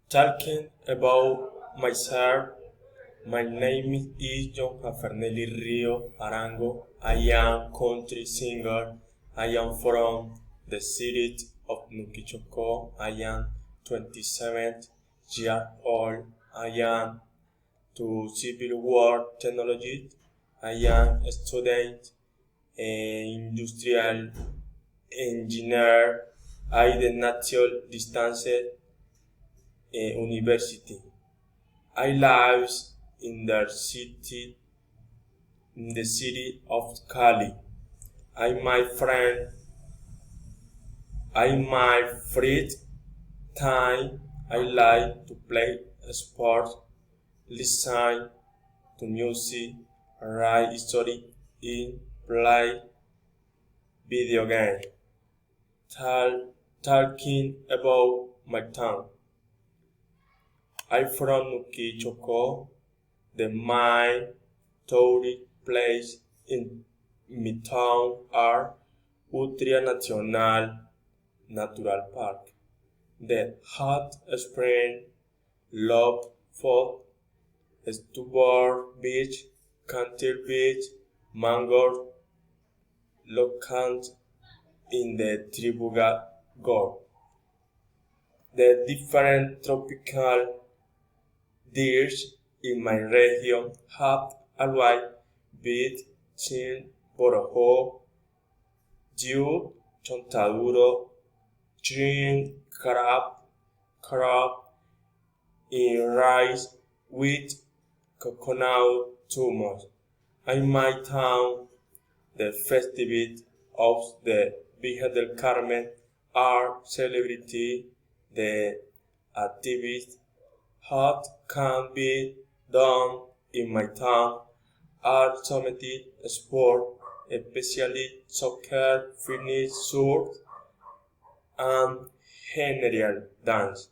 Talking about myself, my name is John Fernelli Rio Arango. I am country singer. I am from the city of Nukichoko. I am 27 years old. I am to civil war technology. I am a student, industrial engineer. I the natural distance university. I live in the city of Cali. I my friend, I my free time. I like to play sport, listen to music, write story, and play video game. Talking about my town. I from Nuki Choco, the main tourist place in my town are Utria National Natural Park, the Hot Spring, Love Fort, Stubar Beach, Cantil Beach, Mango Locant in the Tribuga Gorge. The different tropical deers in my region have always been chin, borojo, jute, chontaduro, green crab, in rice with coconut tumors. In my town, the festivities of the Vija del Carmen are celebrated. The activities that can be done in my town are summited sport, especially soccer, fitness, surf, and general dance.